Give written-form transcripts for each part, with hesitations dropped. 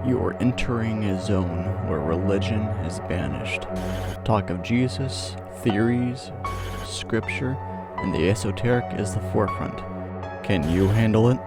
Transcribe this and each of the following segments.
You are entering a zone where religion is banished. Talk of Jesus, theories, scripture, and the esoteric is the forefront. Can you handle it?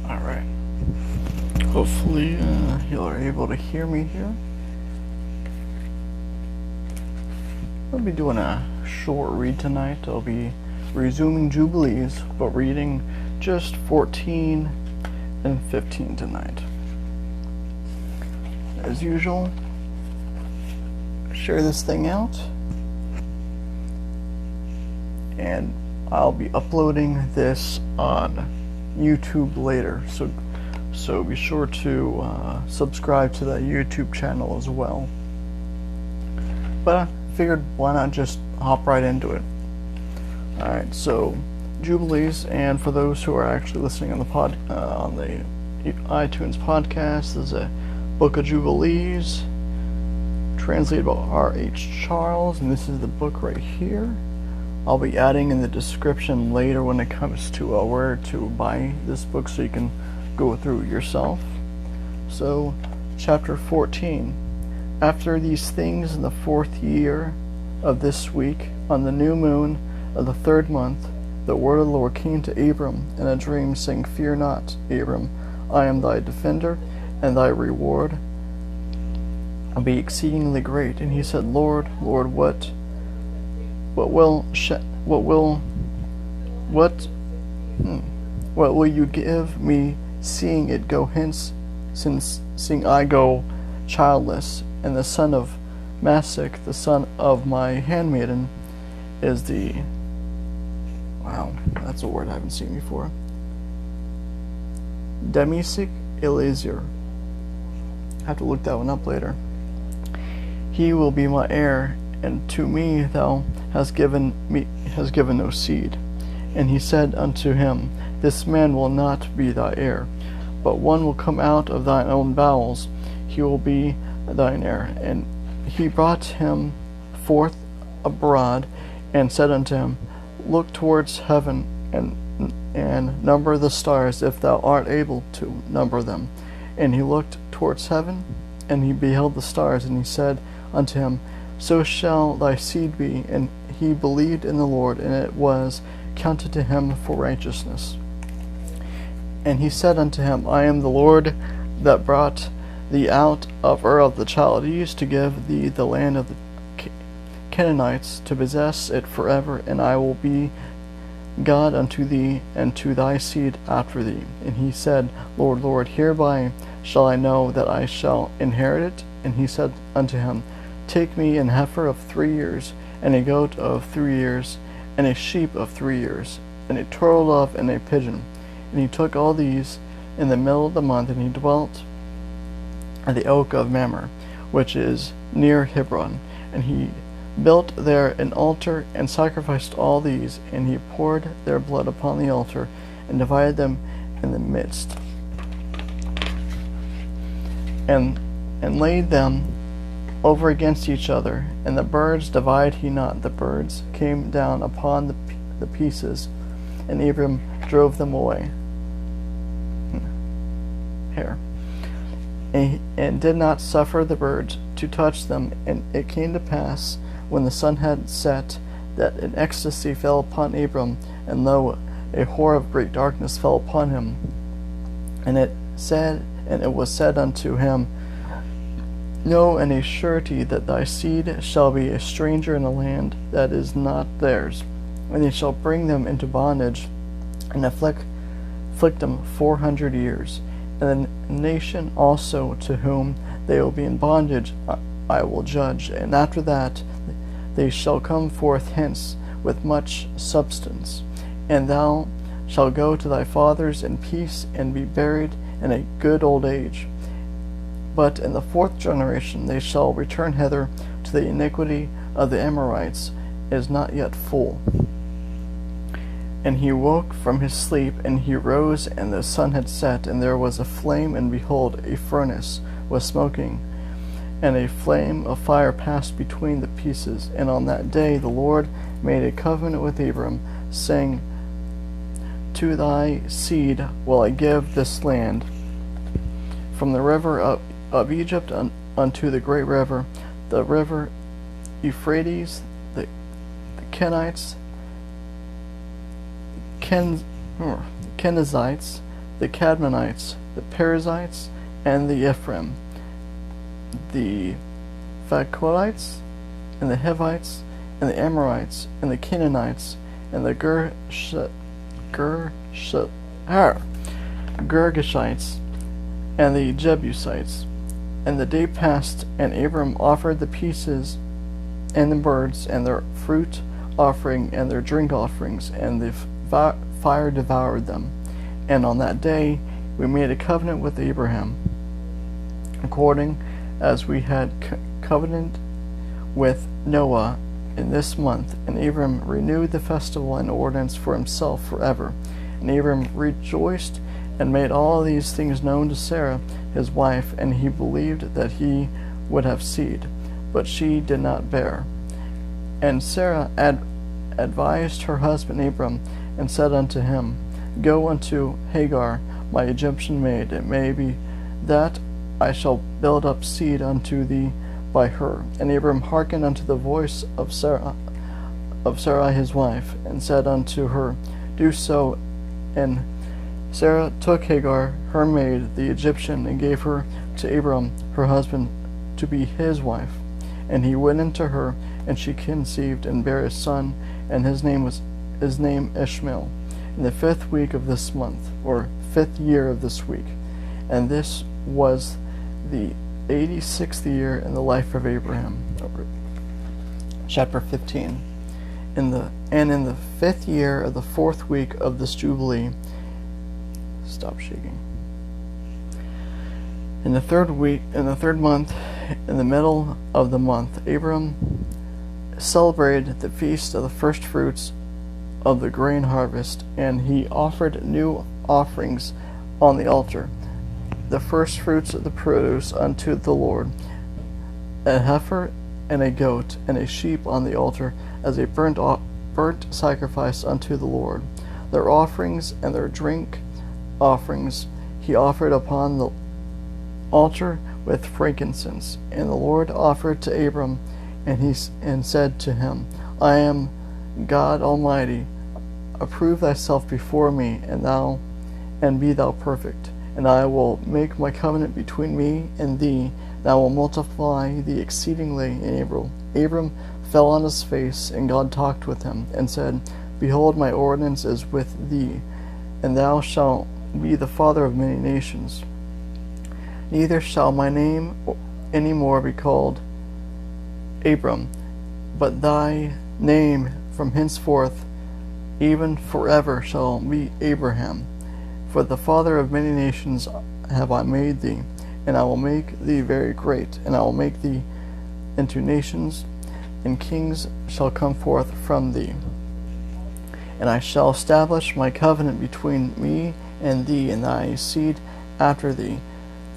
Alright. Hopefully you're able to hear me here. I'll be doing a short read tonight. I'll be resuming Jubilees, but reading just 14 and 15 tonight. As usual, share this thing out, and I'll be uploading this on YouTube later, so be sure to subscribe to that YouTube channel as well. But I figured, why not just hop right into it? Alright, so Jubilees, and for those who are actually listening on the iTunes podcast, this is a book of Jubilees translated by R.H. Charles, and this is the book right here. I'll be adding in the description later when it comes to where to buy this book, so you can go through it yourself. So, chapter 14. After these things, in the 4th year of this week, on the new moon of the 3rd month, the word of the Lord came to Abram in a dream, saying, Fear not, Abram, I am thy defender, and thy reward will be exceedingly great. And he said, Lord, what will you give me, seeing it go hence, seeing I go childless, and the son of Masik, the son of my handmaiden, is the... Wow, that's a word I haven't seen before. Demisik Eliezer. I have to look that one up later. He will be my heir, and to me thou hast given no seed. And he said unto him, This man will not be thy heir, but one will come out of thine own bowels, he will be thine heir. And he brought him forth abroad, and said unto him, Look towards heaven, and number the stars, if thou art able to number them. And he looked towards heaven, and he beheld the stars, and he said unto him, So shall thy seed be. And he believed in the Lord, and it was counted to him for righteousness. And he said unto him, I am the Lord that brought thee out of Ur of the Chaldees, to give thee the land of the Canaanites, to possess it forever, and I will be God unto thee, and to thy seed after thee. And he said, Lord, Lord, hereby shall I know that I shall inherit it. And he said unto him, Take me an heifer of 3 years, and a goat of 3 years, and a sheep of 3 years, and a turtle dove, and a pigeon. And he took all these in the middle of the month, and he dwelt at the oak of Mamre, which is near Hebron. And he built there an altar, and sacrificed all these, and he poured their blood upon the altar, and divided them in the midst, and laid them over against each other. And the birds divided he not. The birds came down upon the pieces, and Abram drove them away. And did not suffer the birds to touch them. And it came to pass, when the sun had set, that an ecstasy fell upon Abram, and lo, a horror of great darkness fell upon him. And it was said unto him, Know in a surety that thy seed shall be a stranger in a land that is not theirs, and they shall bring them into bondage, and afflict them 400 years. And the nation also to whom they will be in bondage I will judge, and after that they shall come forth hence with much substance. And thou shalt go to thy fathers in peace, and be buried in a good old age. But in the 4th generation they shall return hither to the iniquity of the Amorites, is not yet full. And he woke from his sleep, and he rose, and the sun had set, and there was a flame, and behold, a furnace was smoking, and a flame of fire passed between the pieces. And on that day the Lord made a covenant with Abram, saying, To thy seed will I give this land, from the river of Egypt unto the great river, the river Euphrates, the Kenites, Kenizzites, the Cadmonites, the Perizzites, and the Ephraim, the Phacolites, and the Hivites, and the Amorites, and the Canaanites, and the Girgashites, and the Jebusites. And the day passed, and Abram offered the pieces and the birds, and their fruit offering, and their drink offerings, and the fire devoured them. And on that day we made a covenant with Abraham, according as we had covenanted with Noah in this month. And Abram renewed the festival and ordinance for himself forever. And Abram rejoiced and made all these things known to Sarah his wife, and he believed that he would have seed, but she did not bear. And Sarah advised her husband Abram, and said unto him, Go unto Hagar, my Egyptian maid. It may be that I shall build up seed unto thee by her. And Abram hearkened unto the voice of Sarai his wife, and said unto her, Do so. And Sarah took Hagar, her maid, the Egyptian, and gave her to Abram, her husband, to be his wife. And he went into her, and she conceived and bare a son, and his name Ishmael, in the 5th week of this month, or 5th year of this week. And this was the 86th year in the life of Abraham. Chapter 15. In the 5th year of the 4th week of this Jubilee, stop shaking. In the 3rd month, in the middle of the month, Abram celebrated the feast of the first fruits of the grain harvest, and he offered new offerings on the altar, the first fruits of the produce unto the Lord, a heifer and a goat and a sheep on the altar as a burnt sacrifice unto the Lord. Their offerings and their drink offerings he offered upon the altar with frankincense. And the Lord offered to Abram, and said to him, I am God Almighty. Approve thyself before me, and be thou perfect. And I will make my covenant between me and thee, and I will multiply thee exceedingly. And Abram fell on his face, and God talked with him, and said, Behold, my ordinance is with thee, and thou shalt be the father of many nations. Neither shall my name any more be called Abram, but thy name from henceforth even forever shall be Abraham. For the father of many nations have I made thee, and I will make thee very great, and I will make thee into nations, and kings shall come forth from thee. And I shall establish my covenant between me and thee and thy seed after thee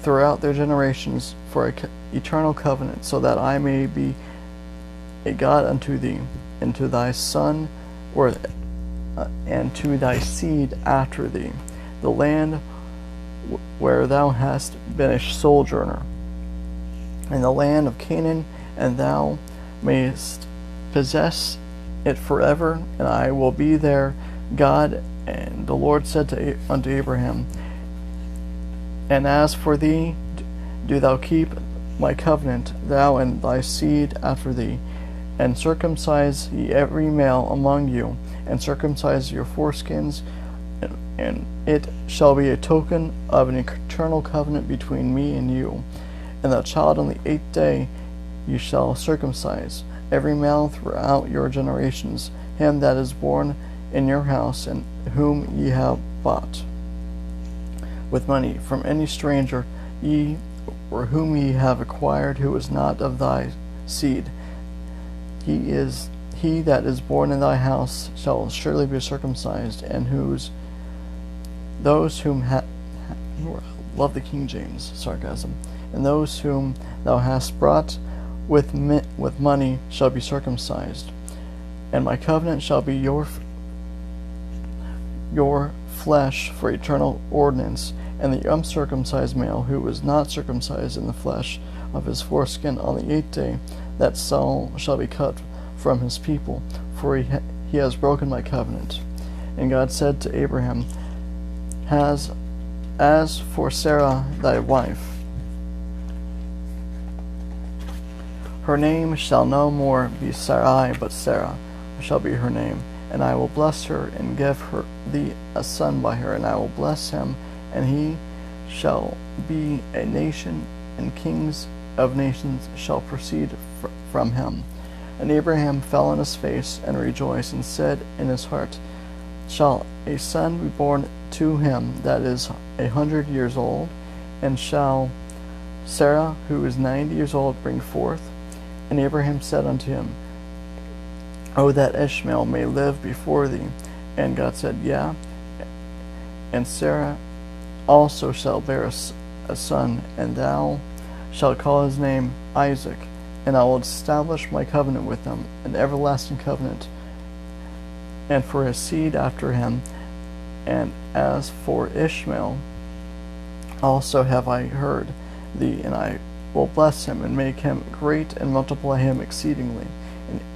throughout their generations for an eternal covenant, so that I may be a God unto thee, and to thy son, and to thy seed after thee, the land where thou hast been a sojourner, in the land of Canaan, and thou mayest possess it forever, and I will be their God. And the Lord said unto Abraham, And as for thee, do thou keep my covenant, thou and thy seed after thee, and circumcise ye every male among you, and circumcise your foreskins, and it shall be a token of an eternal covenant between me and you. And the child on the 8th day you shall circumcise, every male throughout your generations, him that is born in your house, and whom ye have bought with money from any stranger, or whom ye have acquired, who is not of thy seed. he that is born in thy house shall surely be circumcised, and those whom love the King James sarcasm, and those whom thou hast brought with money shall be circumcised. And my covenant shall be your flesh for eternal ordinance, and the uncircumcised male who was not circumcised in the flesh of his foreskin on the 8th day, that soul shall be cut from his people, for he has broken my covenant. And God said to Abraham, As for Sarah thy wife, her name shall no more be Sarai, but Sarah shall be her name. And I will bless her, and give thee a son by her, and I will bless him, and he shall be a nation, and kings of nations shall proceed from him. And Abraham fell on his face, and rejoiced, and said in his heart, Shall a son be born to him that is 100 years old? And shall Sarah, who is 90 years old, bring forth? And Abraham said unto him, O that Ishmael may live before thee. And God said, Yea, and Sarah also shall bear a son, and thou shalt call his name Isaac. And I will establish my covenant with him, an everlasting covenant, and for his seed after him. And as for Ishmael, also have I heard thee, and I will bless him, and make him great, and multiply him exceedingly.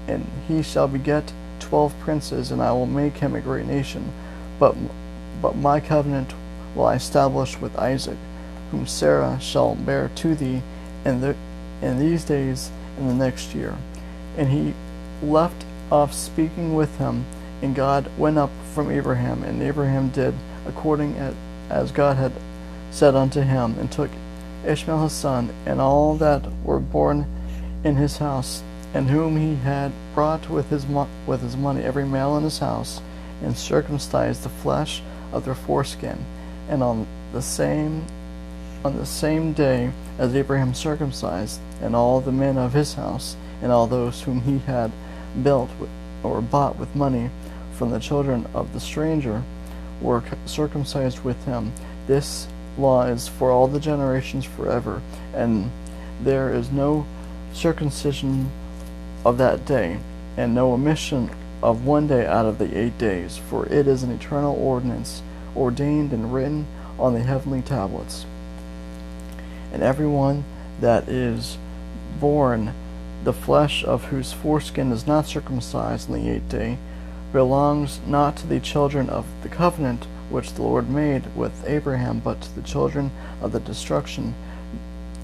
And he shall beget 12 princes, and I will make him a great nation. But my covenant will I establish with Isaac, whom Sarah shall bear to thee in these days in the next year. And he left off speaking with him, and God went up from Abraham, and Abraham did according as God had said unto him, and took Ishmael his son, and all that were born in his house, and whom he had brought with his money, every male in his house, and circumcised the flesh of their foreskin. And on the same day as Abraham circumcised, and all the men of his house, and all those whom he had built or bought with money from the children of the stranger, were circumcised with him. This law is for all the generations forever, and there is no circumcision of that day, and no omission of one day out of the 8 days, for it is an eternal ordinance, ordained and written on the heavenly tablets. And everyone that is born, the flesh of whose foreskin is not circumcised on the 8th day, belongs not to the children of the covenant which the Lord made with Abraham, but to the children of the destruction.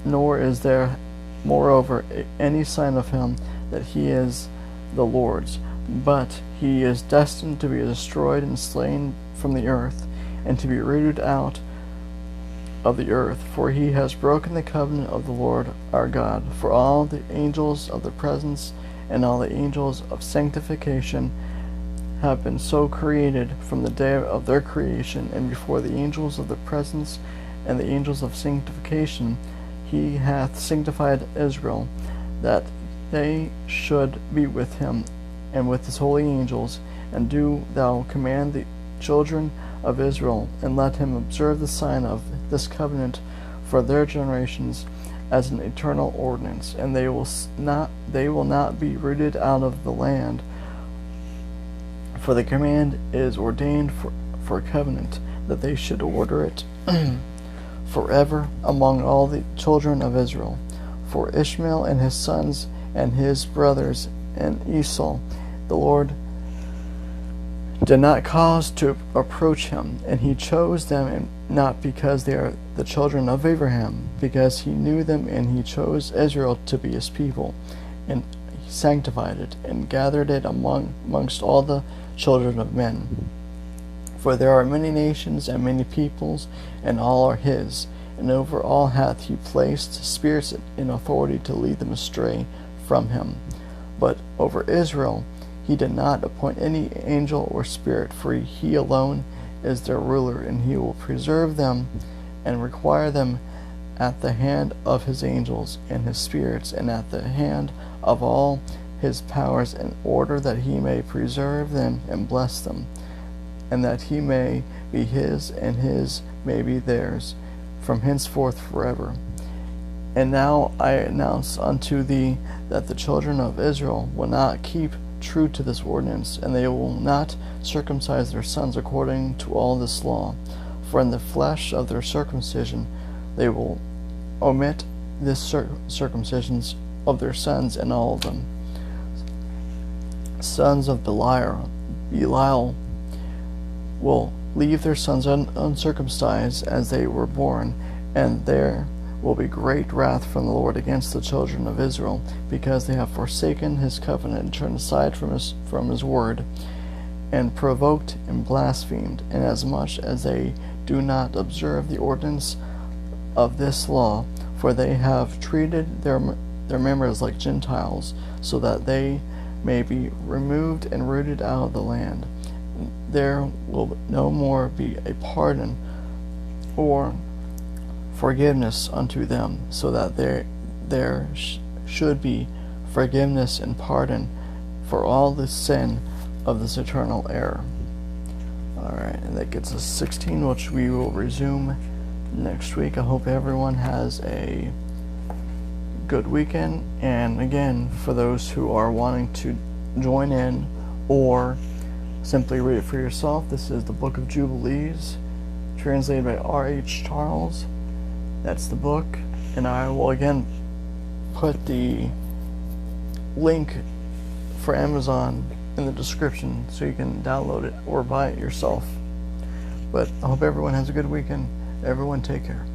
Nor is there moreover any sign of him that he is the Lord's, but he is destined to be destroyed and slain from the earth, and to be rooted out of the earth, for he has broken the covenant of the Lord our God. For all the angels of the presence and all the angels of sanctification have been so created from the day of their creation, and before the angels of the presence and the angels of sanctification he hath sanctified Israel, that they should be with him and with his holy angels. And do thou command the children of Israel, and let him observe the sign of this covenant for their generations as an eternal ordinance, and they will not be rooted out of the land. For the command is ordained for a covenant, that they should order it forever among all the children of Israel. For Ishmael and his sons and his brothers and Esau, the Lord did not cause to approach him, and he chose them, and not because they are the children of Abraham, because he knew them, and he chose Israel to be his people, and he sanctified it, and gathered it amongst all the children of men. For there are many nations and many peoples, and all are his, and over all hath he placed spirits in authority to lead them astray from him. But over Israel he did not appoint any angel or spirit, for he alone is their ruler, and he will preserve them and require them at the hand of his angels and his spirits, and at the hand of all his powers in order that he may preserve them and bless them, and that he may be his and his may be theirs, from henceforth forever. And now I announce unto thee that the children of Israel will not keep true to this ordinance, and they will not circumcise their sons according to all this law. For in the flesh of their circumcision they will omit this circumcisions of their sons and all of them. Sons of Belial will leave their sons uncircumcised as they were born, and there will be great wrath from the Lord against the children of Israel, because they have forsaken his covenant and turned aside from his word, and provoked and blasphemed, inasmuch as they do not observe the ordinance of this law, for they have treated their members like Gentiles, so that they may be removed and rooted out of the land. There will no more be a pardon or forgiveness unto them, so that there should be forgiveness and pardon for all the sin of this eternal error. Alright, and that gets us 16, which we will resume next week. I hope everyone has a good weekend, and again, for those who are wanting to join in or simply read it for yourself, this is the Book of Jubilees, translated by R.H. Charles. That's the book, and I will again put the link for Amazon in the description so you can download it or buy it yourself. But I hope everyone has a good weekend. Everyone take care.